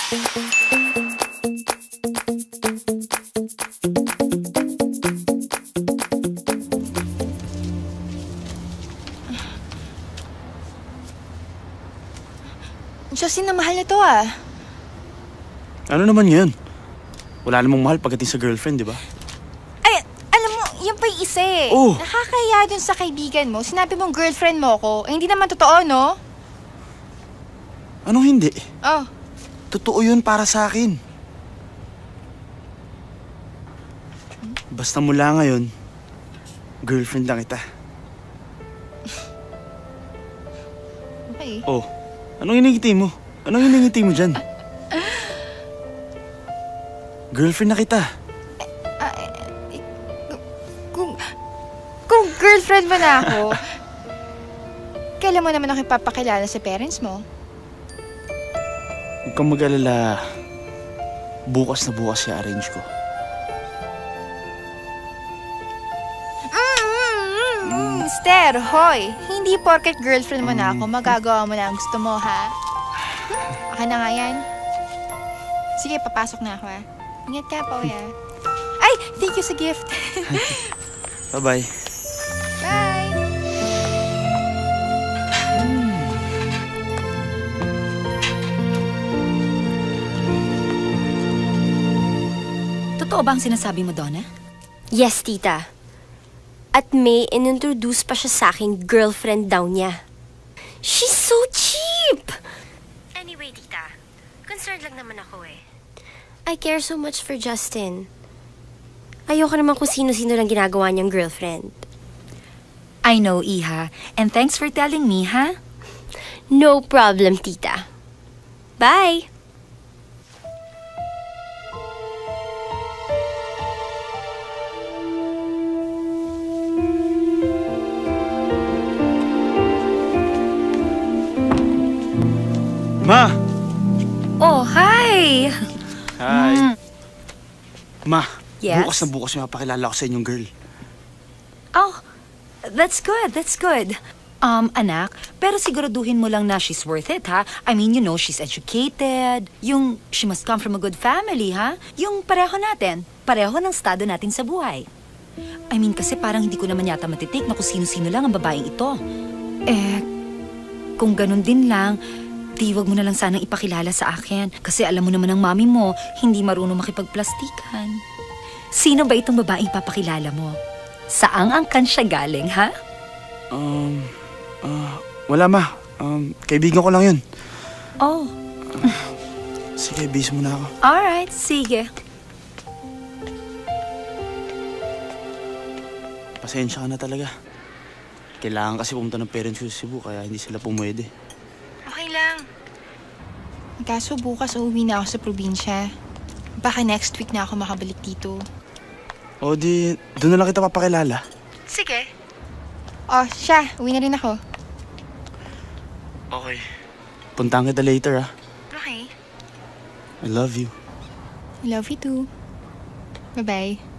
Justin, na mahal na to ah. Ano naman yan? Wala namang mahal pagdating sa girlfriend, di ba? Ay, alam mo, yan pa yung isa eh. Oh. Nakakaya dun sa kaibigan mo. Sinabi mong girlfriend mo ko. Ay, hindi naman totoo, no? Anong hindi? Oh. Totoo yun para sa akin. Basta mula ngayon, girlfriend lang kita. Okay. Oh, anong hiningiti mo? Anong hiningiti mo dyan? Girlfriend na kita. Kung girlfriend mo na ako, kailan mo naman ako ipapakilala sa parents mo? Huwag kang mag-alala. Bukas na bukas i-arrange ko. Mister, hoy! Hindi porket girlfriend mo na ako, magagawa mo na ang gusto mo, ha? Akin na nga yan. Sige, papasok na ako, ha? Ingat ka, Pauwi, ha? Ay! Thank you sa gift! Bye-bye. Bye! Totoo ba ang sinasabi mo, Donna? Yes, tita. At may inintroduce pa siya sa akin girlfriend daw niya. She's so cheap! Anyway, tita, concerned lang naman ako eh. I care so much for Justin. Ayoko naman kung sino-sino lang ginagawa niyang girlfriend. I know, Iha. And thanks for telling me, ha? No problem, tita. Bye! Ma! Oh, hi! Hi. Ma, Yes? bukas na bukas may mapakilala ko sa inyong girl. Oh, that's good, that's good. Anak, pero siguraduhin mo lang na she's worth it, ha? I mean, you know, she's educated. Yung, she must come from a good family, ha? Yung pareho natin. Pareho ng estado natin sa buhay. I mean, kasi parang hindi ko naman yata matitik na kung sino-sino lang ang babaeng ito. Eh, kung ganun din lang, di wag mo na lang sanang ipakilala sa akin. Kasi alam mo naman ang mami mo, hindi marunong makipagplastikan. Sino ba itong babaeng papakilala mo? Saang angkan siya galing, ha? Wala, Ma. Kaibigan ko lang yun. Oh. Sige, bis muna ako. Alright, sige. Pasensya ka na talaga. Kailangan kasi pumunta ng parents ko sa Cebu, kaya hindi sila pumwede. Okay lang. Kaso bukas uuwi na ako sa probinsya. Baka next week na ako makabalik dito. O di, doon na lang kita papakilala. Sige. Oh, siya. Uwi na rin ako. Okay. Puntahan kita later, ah. Okay. I love you. I love you too. Bye-bye.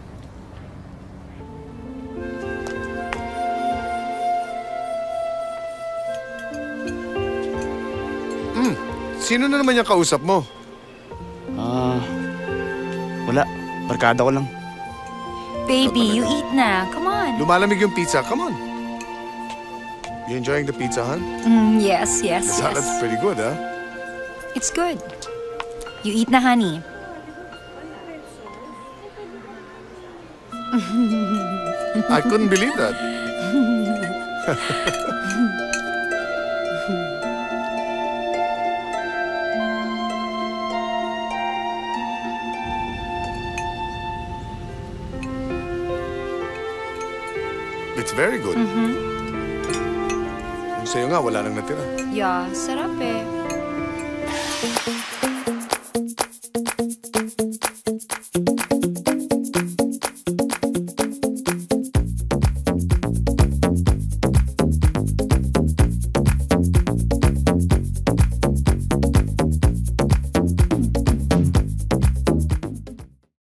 Sino na naman yung kausap mo? Wala. Barkada ko lang. Baby, you eat na. Come on. Lumalamig yung pizza. Come on. You enjoying the pizza, huh? Yes, yes, The yes. salad's pretty good, huh? It's good. You eat na, honey. I couldn't believe that. It's very good. Yung sa'yo nga, wala nang natira. Yeah, sarap eh.